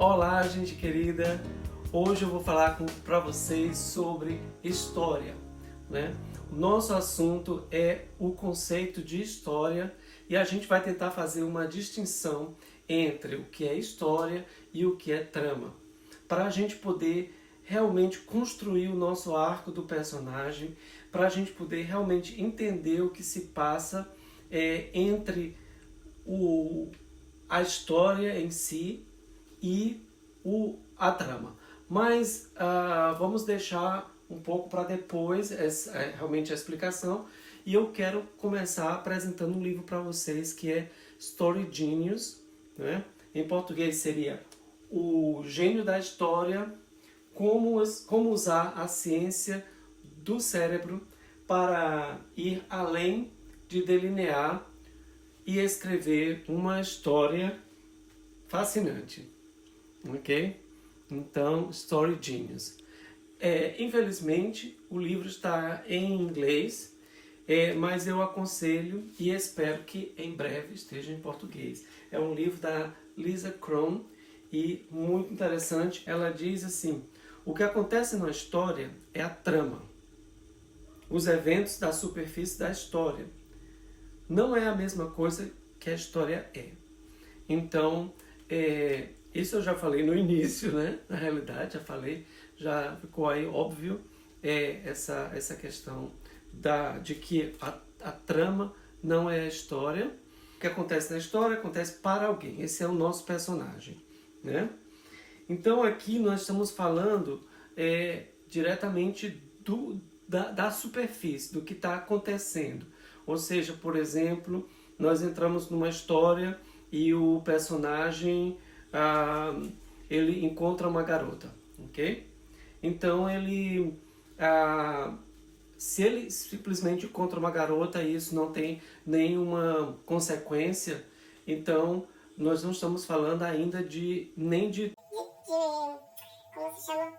Olá, gente querida! Hoje eu vou falar para vocês sobre história, né? O nosso assunto é o conceito de história e a gente vai tentar fazer uma distinção entre o que é história e o que é trama, para a gente poder realmente construir o nosso arco do personagem, para a gente poder realmente entender o que se passa entre a história em si e a trama. Mas vamos deixar um pouco para depois realmente a explicação. E eu quero começar apresentando um livro para vocês que é Story Genius, né? Em português seria O Gênio da História, como usar a ciência do cérebro para ir além de delinear e escrever uma história fascinante. Ok? Então, Story Genius. Infelizmente, o livro está em inglês, mas eu aconselho e espero que em breve esteja em português. É um livro da Lisa Cron e muito interessante. Ela diz assim: o que acontece na história é a trama, os eventos da superfície da história. Não é a mesma coisa que a história é. Então, isso eu já falei no início, né? Na realidade, já ficou aí óbvio essa questão de que a trama não é a história. O que acontece na história acontece para alguém. Esse é o nosso personagem, né? Então aqui nós estamos falando diretamente da superfície, do que está acontecendo. Ou seja, por exemplo, nós entramos numa história e o personagem ele encontra uma garota, ok? Então se ele simplesmente encontra uma garota e isso não tem nenhuma consequência, então nós não estamos falando ainda como se chama?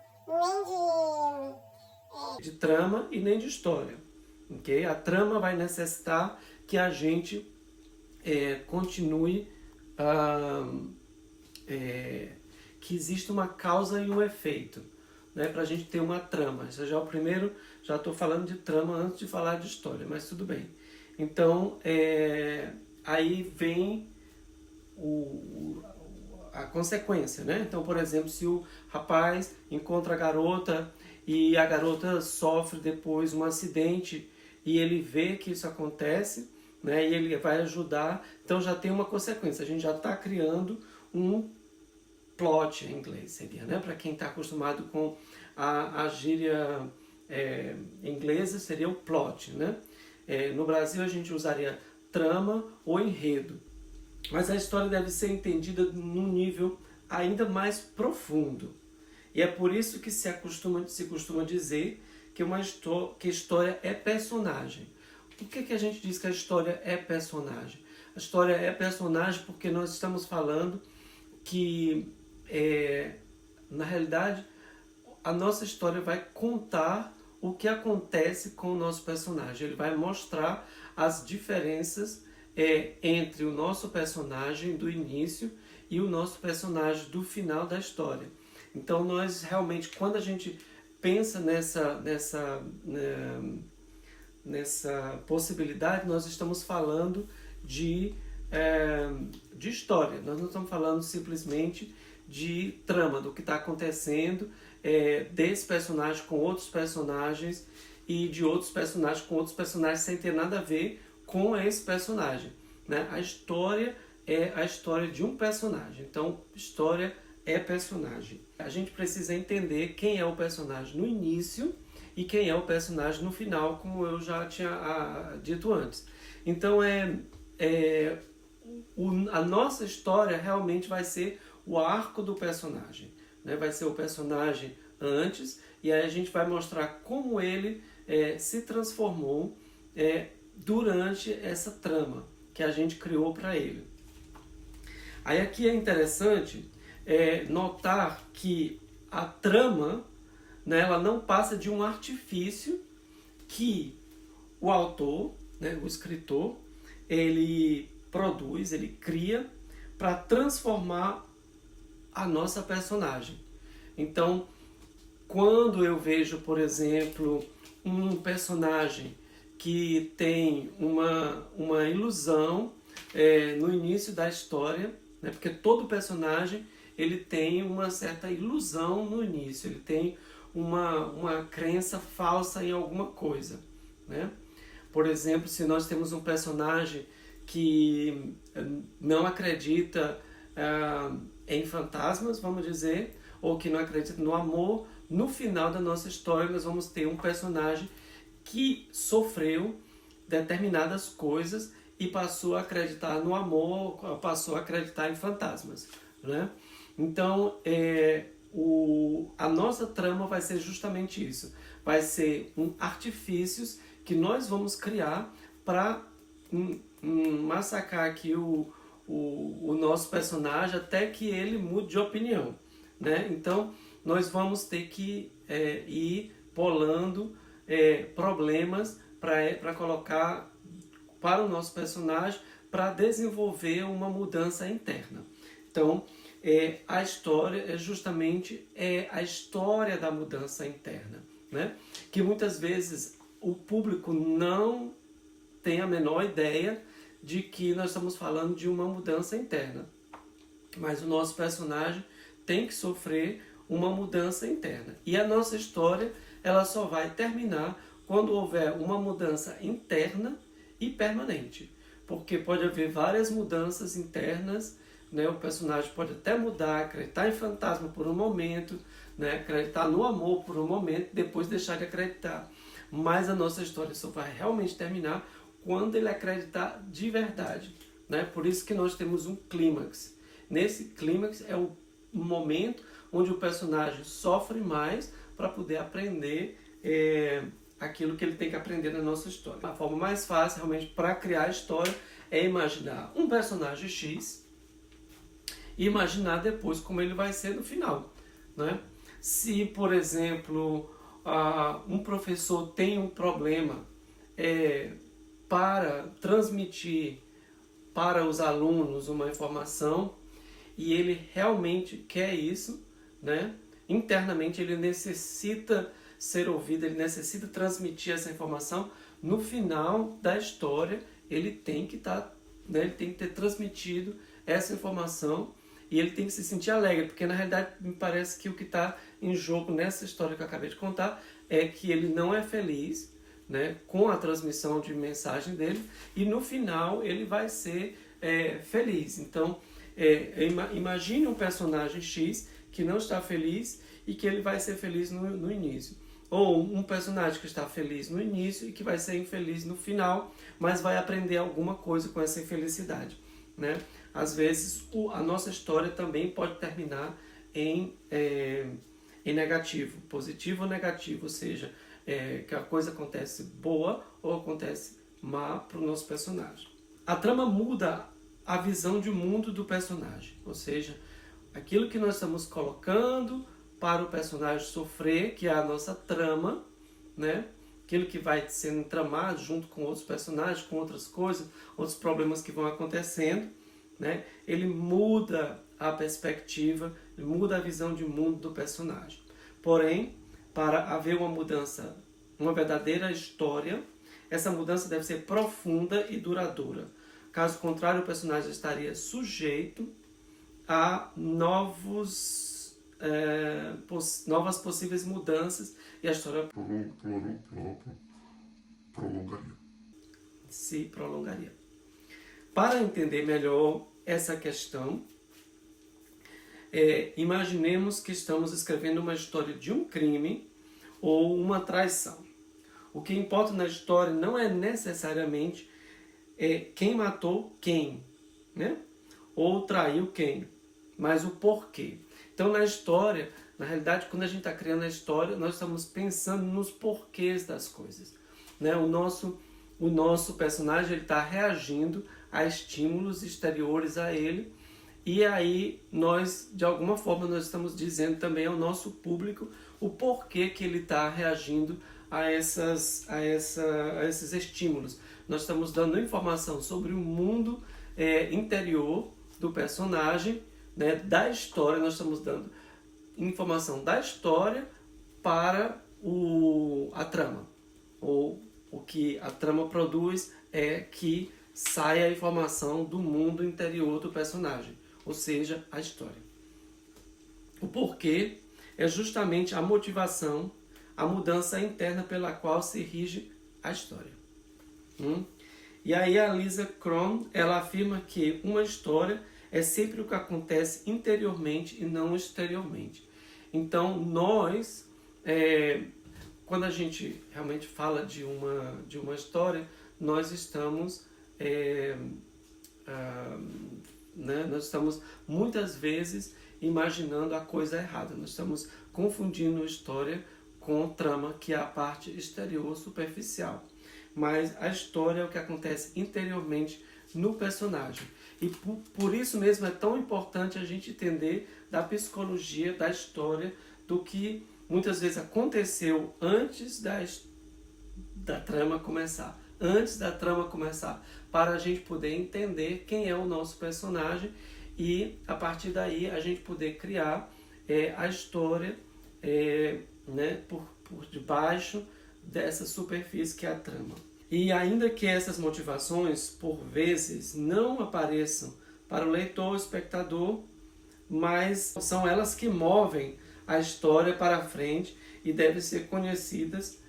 De trama e nem de história, ok? A trama vai necessitar que a gente continue que exista uma causa e um efeito, né, para a gente ter uma trama. Isso já é o primeiro, já estou falando de trama antes de falar de história, mas tudo bem. Então, aí vem a consequência, né? Então, por exemplo, se o rapaz encontra a garota e a garota sofre depois um acidente e ele vê que isso acontece, né, e ele vai ajudar, então já tem uma consequência. A gente já está criando um plot em inglês, seria, né? Para quem está acostumado com a gíria inglesa, seria o plot, né? No Brasil a gente usaria trama ou enredo, mas a história deve ser entendida num nível ainda mais profundo. E é por isso que se costuma dizer que história é personagem. Por que a gente diz que a história é personagem? A história é personagem porque nós estamos falando que, na realidade, a nossa história vai contar o que acontece com o nosso personagem. Ele vai mostrar as diferenças entre o nosso personagem do início e o nosso personagem do final da história. Então, nós realmente, quando a gente pensa nessa possibilidade, nós estamos falando de história. Nós não estamos falando simplesmente de trama, do que está acontecendo desse personagem com outros personagens e de outros personagens com outros personagens sem ter nada a ver com esse personagem, né? A história é a história de um personagem. Então, história é personagem. A gente precisa entender quem é o personagem no início e quem é o personagem no final, como eu já tinha dito antes. Então, a nossa história realmente vai ser o arco do personagem, né? Vai ser o personagem antes, e aí a gente vai mostrar como ele se transformou durante essa trama que a gente criou para ele. Aí aqui é interessante notar que a trama, né, ela não passa de um artifício que o autor, né, o escritor, ele produz, ele cria para transformar a nossa personagem. Então, quando eu vejo, por exemplo, um personagem que tem uma ilusão no início da história, né? Porque todo personagem ele tem uma certa ilusão no início, ele tem uma crença falsa em alguma coisa, né? Por exemplo, se nós temos um personagem que não acredita em fantasmas, vamos dizer, ou que não acredita no amor, no final da nossa história nós vamos ter um personagem que sofreu determinadas coisas e passou a acreditar no amor, passou a acreditar em fantasmas, né? Então, a nossa trama vai ser justamente isso. Vai ser artifícios que nós vamos criar para massacrar aqui o nosso personagem até que ele mude de opinião, né? Então, nós vamos ter que ir bolando problemas para colocar para o nosso personagem para desenvolver uma mudança interna. Então, a história é justamente a história da mudança interna, né? Que muitas vezes o público não tem a menor ideia de que nós estamos falando de uma mudança interna. Mas o nosso personagem tem que sofrer uma mudança interna. E a nossa história ela só vai terminar quando houver uma mudança interna e permanente. Porque pode haver várias mudanças internas, né? O personagem pode até mudar, acreditar em fantasma por um momento, né? Acreditar no amor por um momento, depois deixar de acreditar. Mas a nossa história só vai realmente terminar quando ele acreditar de verdade, né? Por isso que nós temos um clímax. Nesse clímax é o momento onde o personagem sofre mais para poder aprender aquilo que ele tem que aprender na nossa história. A forma mais fácil realmente para criar a história é imaginar um personagem X e imaginar depois como ele vai ser no final, né? Se, por exemplo, um professor tem um problema para transmitir para os alunos uma informação e ele realmente quer isso, né? Internamente ele necessita ser ouvido, ele necessita transmitir essa informação. No final da história ele tem que estar, né? Ele tem que ter transmitido essa informação e ele tem que se sentir alegre, porque na realidade me parece que o que está em jogo nessa história que eu acabei de contar é que ele não é feliz, né, com a transmissão de mensagem dele, e no final ele vai ser feliz. Então, imagine um personagem X que não está feliz e que ele vai ser feliz no início. Ou um personagem que está feliz no início e que vai ser infeliz no final, mas vai aprender alguma coisa com essa infelicidade, né? Às vezes a nossa história também pode terminar em negativo, positivo ou negativo, ou seja, que a coisa acontece boa ou acontece má para o nosso personagem. A trama muda a visão de mundo do personagem, ou seja, aquilo que nós estamos colocando para o personagem sofrer, que é a nossa trama, né? Aquilo que vai sendo tramado junto com outros personagens, com outras coisas, outros problemas que vão acontecendo, né? Ele muda a perspectiva, ele muda a visão de mundo do personagem. Porém, para haver uma mudança, uma verdadeira história, essa mudança deve ser profunda e duradoura. Caso contrário, o personagem estaria sujeito a novas possíveis mudanças e a história se prolongaria. Para entender melhor essa questão, imaginemos que estamos escrevendo uma história de um crime ou uma traição. O que importa na história não é necessariamente quem matou quem, né? Ou traiu quem, mas o porquê. Então, na história, na realidade, quando a gente está criando a história, nós estamos pensando nos porquês das coisas, né? O nosso personagem está reagindo a estímulos exteriores a ele, e aí nós, de alguma forma, nós estamos dizendo também ao nosso público o porquê que ele está reagindo a esses estímulos. Nós estamos dando informação sobre o mundo interior do personagem né, da história, nós estamos dando informação da história para a trama. Ou o que a trama produz é que saia a informação do mundo interior do personagem, ou seja, a história. O porquê é justamente a motivação, a mudança interna pela qual se rige a história. E aí a Lisa Cron, ela afirma que uma história é sempre o que acontece interiormente e não exteriormente. Então nós, quando a gente realmente fala de uma história, nós estamos nós estamos muitas vezes imaginando a coisa errada. Nós estamos confundindo história com trama, que é a parte exterior, superficial. Mas a história é o que acontece interiormente no personagem. E por isso mesmo é tão importante a gente entender da psicologia, da história, do que muitas vezes aconteceu antes da trama começar. Antes da trama começar, para a gente poder entender quem é o nosso personagem e, a partir daí, a gente poder criar a história por debaixo dessa superfície que é a trama. E ainda que essas motivações, por vezes, não apareçam para o leitor ou espectador, mas são elas que movem a história para frente e devem ser conhecidas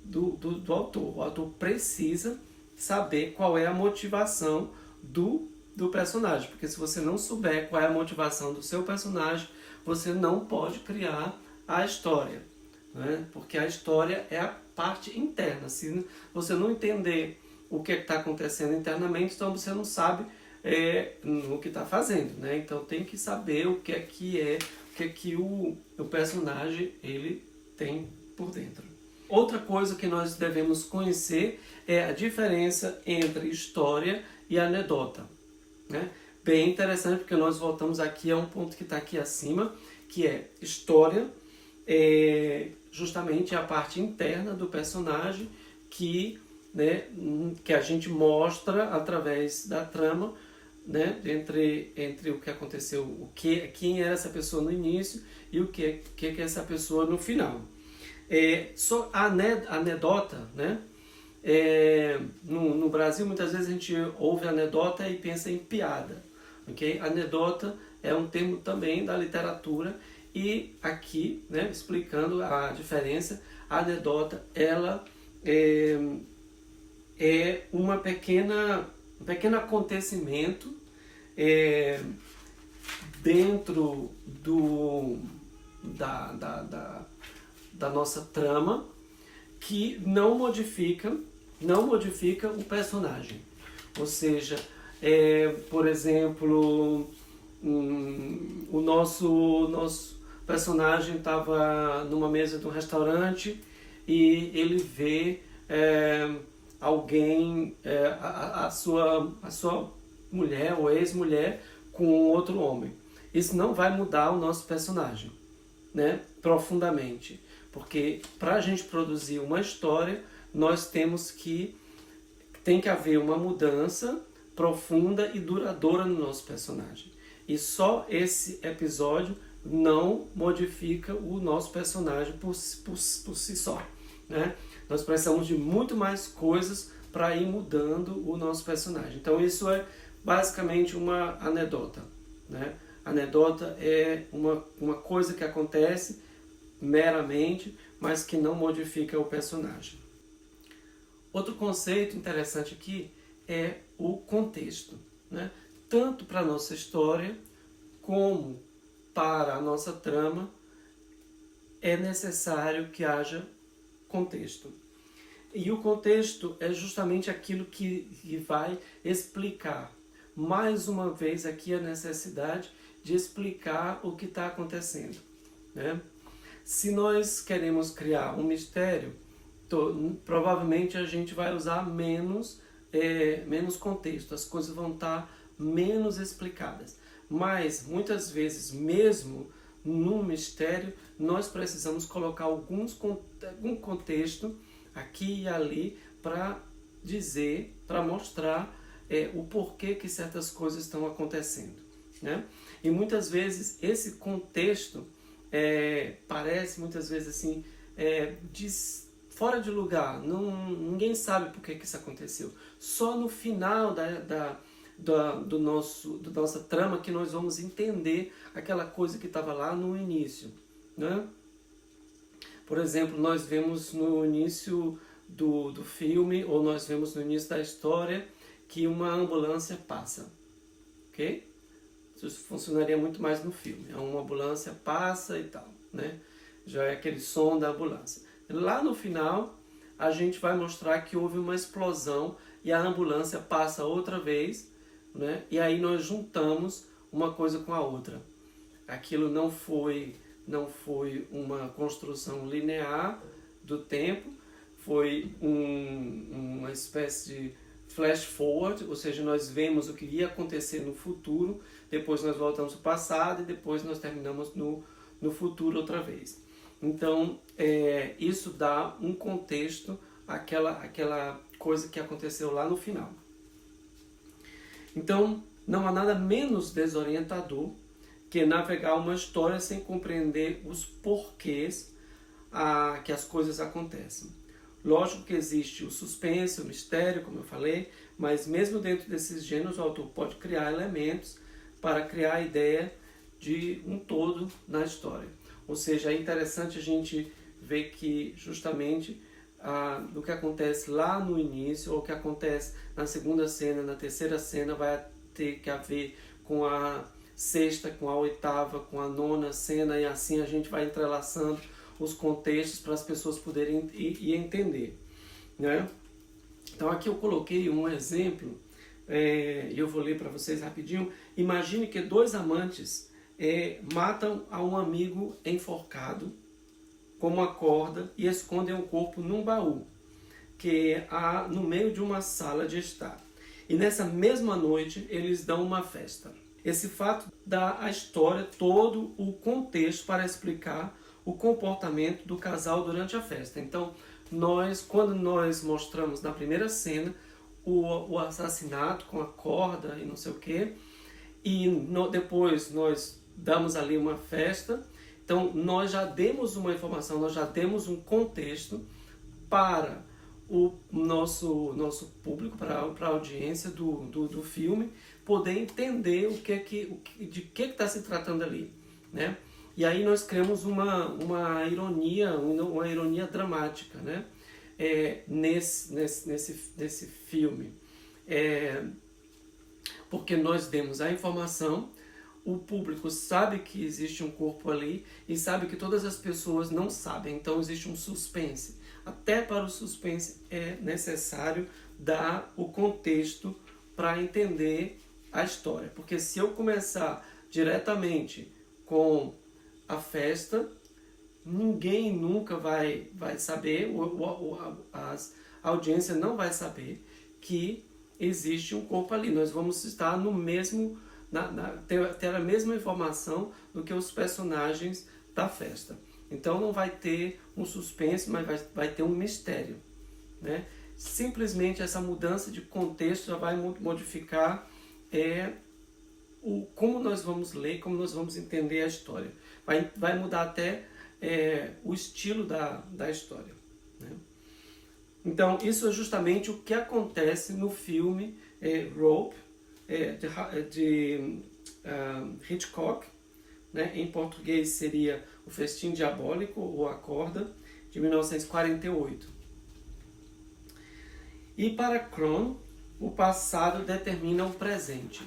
do autor. O autor precisa saber qual é a motivação do personagem, porque se você não souber qual é a motivação do seu personagem, você não pode criar a história, né? Porque a história é a parte interna. Se você não entender o que está acontecendo internamente, então você não sabe o que está fazendo, né? Então tem que saber o que é o personagem ele tem por dentro. Outra coisa que nós devemos conhecer é a diferença entre história e anedota, né? Bem interessante, porque nós voltamos aqui a um ponto que está aqui acima, que é história, justamente a parte interna do personagem que a gente mostra através da trama, né? Entre o que aconteceu, quem era essa pessoa no início e o que é essa pessoa no final. Só a anedota, né? No Brasil, muitas vezes a gente ouve anedota e pensa em piada. Okay? Anedota é um termo também da literatura e aqui, né, explicando a diferença, a anedota ela é um pequeno acontecimento dentro da nossa trama que não modifica o personagem. Ou seja, por exemplo, o nosso personagem estava numa mesa de um restaurante e ele vê alguém, a sua mulher ou ex-mulher com outro homem. Isso não vai mudar o nosso personagem, né, profundamente. Porque para a gente produzir uma história, nós tem que haver uma mudança profunda e duradoura no nosso personagem. E só esse episódio não modifica o nosso personagem por si só, né? Nós precisamos de muito mais coisas para ir mudando o nosso personagem. Então isso é basicamente uma anedota, né? Anedota é uma coisa que acontece meramente, mas que não modifica o personagem. Outro conceito interessante aqui é o contexto, né? Tanto para a nossa história como para a nossa trama é necessário que haja contexto. E o contexto é justamente aquilo que vai explicar, mais uma vez aqui, a necessidade de explicar o que está acontecendo, né? Se nós queremos criar um mistério, provavelmente a gente vai usar menos contexto, as coisas vão estar menos explicadas. Mas, muitas vezes, mesmo no mistério, nós precisamos colocar algum contexto aqui e ali para dizer, para mostrar o porquê que certas coisas estão acontecendo, né? E muitas vezes esse contexto parece muitas vezes assim, fora de lugar, ninguém sabe por que isso aconteceu. Só no final da nossa trama que nós vamos entender aquela coisa que estava lá no início, né? Por exemplo, nós vemos no início do filme, ou nós vemos no início da história, que uma ambulância passa, ok? Isso funcionaria muito mais no filme. Uma ambulância passa e tal, né? Já é aquele som da ambulância. Lá no final, a gente vai mostrar que houve uma explosão e a ambulância passa outra vez, né? E aí nós juntamos uma coisa com a outra. Aquilo não foi uma construção linear do tempo, foi uma espécie de flash forward, ou seja, nós vemos o que ia acontecer no futuro, depois nós voltamos ao passado e depois nós terminamos no futuro outra vez. Então, isso dá um contexto àquela coisa que aconteceu lá no final. Então, não há nada menos desorientador que navegar uma história sem compreender os porquês que as coisas acontecem. Lógico que existe o suspense, o mistério, como eu falei, mas mesmo dentro desses gêneros o autor pode criar elementos para criar a ideia de um todo na história. Ou seja, é interessante a gente ver que justamente do que acontece lá no início, ou o que acontece na segunda cena, na terceira cena, vai ter que ver com a sexta, com a oitava, com a nona cena, e assim a gente vai entrelaçando os contextos para as pessoas poderem ir entender, né? Então aqui eu coloquei um exemplo, e eu vou ler para vocês rapidinho. Imagine que dois amantes matam a um amigo enforcado com uma corda e escondem o corpo num baú que há no meio de uma sala de estar. E nessa mesma noite eles dão uma festa. Esse fato dá à história todo o contexto para explicar o comportamento do casal durante a festa. Então, quando nós mostramos na primeira cena o assassinato com a corda e não sei o quê, e depois nós damos ali uma festa, então nós já demos uma informação, nós já demos um contexto para o nosso público, para a audiência do filme, poder entender de que está se tratando ali, né? E aí nós criamos uma ironia dramática, né? Nesse filme. Porque nós demos a informação, o público sabe que existe um corpo ali e sabe que todas as pessoas não sabem, então existe um suspense. Até para o suspense é necessário dar o contexto para entender a história. Porque se eu começar diretamente com a festa, ninguém nunca vai saber, a audiência não vai saber que existe um corpo ali. Nós vamos estar no mesmo, ter a mesma informação do que os personagens da festa. Então não vai ter um suspense, mas vai ter um mistério, né? Simplesmente essa mudança de contexto já vai modificar como nós vamos ler, como nós vamos entender a história. Vai mudar até o estilo da história, né? Então isso é justamente o que acontece no filme Rope, de Hitchcock, né? Em português seria O Festim Diabólico ou A Corda, de 1948. E para Crone, o passado determina o presente.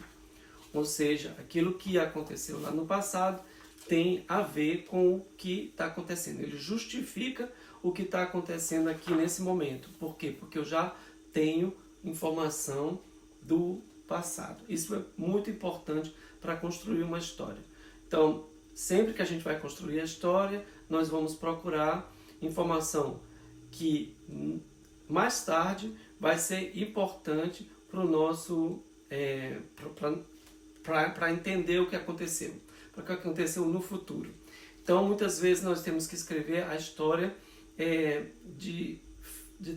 Ou seja, aquilo que aconteceu lá no passado tem a ver com o que está acontecendo. Ele justifica o que está acontecendo aqui nesse momento. Por quê? Porque eu já tenho informação do passado. Isso é muito importante para construir uma história. Então, sempre que a gente vai construir a história, nós vamos procurar informação que mais tarde vai ser importante para o nosso para entender o que aconteceu, para o que aconteceu no futuro. Então, muitas vezes nós temos que escrever a história de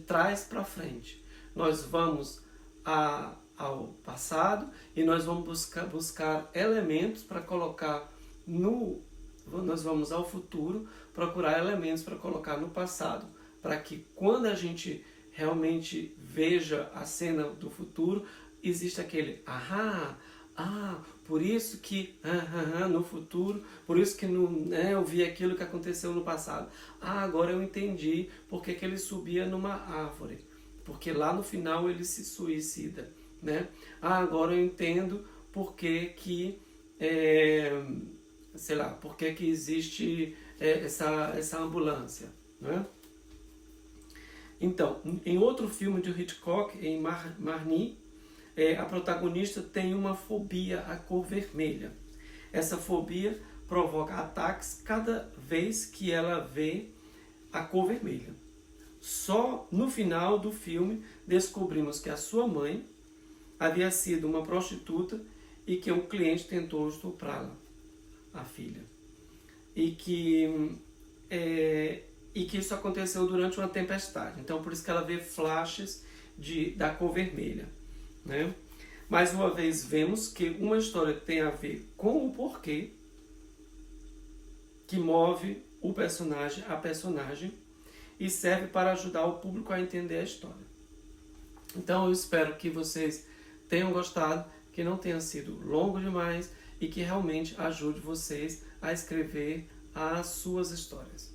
trás para frente. Nós vamos ao passado e nós vamos buscar elementos para colocar no... Nós vamos ao futuro procurar elementos para colocar no passado, para que quando a gente realmente veja a cena do futuro, existe aquele por isso que no futuro, por isso que eu vi aquilo que aconteceu no passado. Agora eu entendi porque que ele subia numa árvore, porque lá no final ele se suicida, né? Agora eu entendo porque que sei lá, porque que existe essa ambulância, né? Então, em outro filme de Hitchcock, em Marnie, a protagonista tem uma fobia à cor vermelha. Essa fobia provoca ataques cada vez que ela vê a cor vermelha. Só no final do filme descobrimos que a sua mãe havia sido uma prostituta e que um cliente tentou estuprá-la, a filha. E que isso aconteceu durante uma tempestade. Então, por isso que ela vê flashes da cor vermelha, né? Mais uma vez, vemos que uma história tem a ver com o porquê que move a personagem, e serve para ajudar o público a entender a história. Então, eu espero que vocês tenham gostado, que não tenha sido longo demais e que realmente ajude vocês a escrever as suas histórias.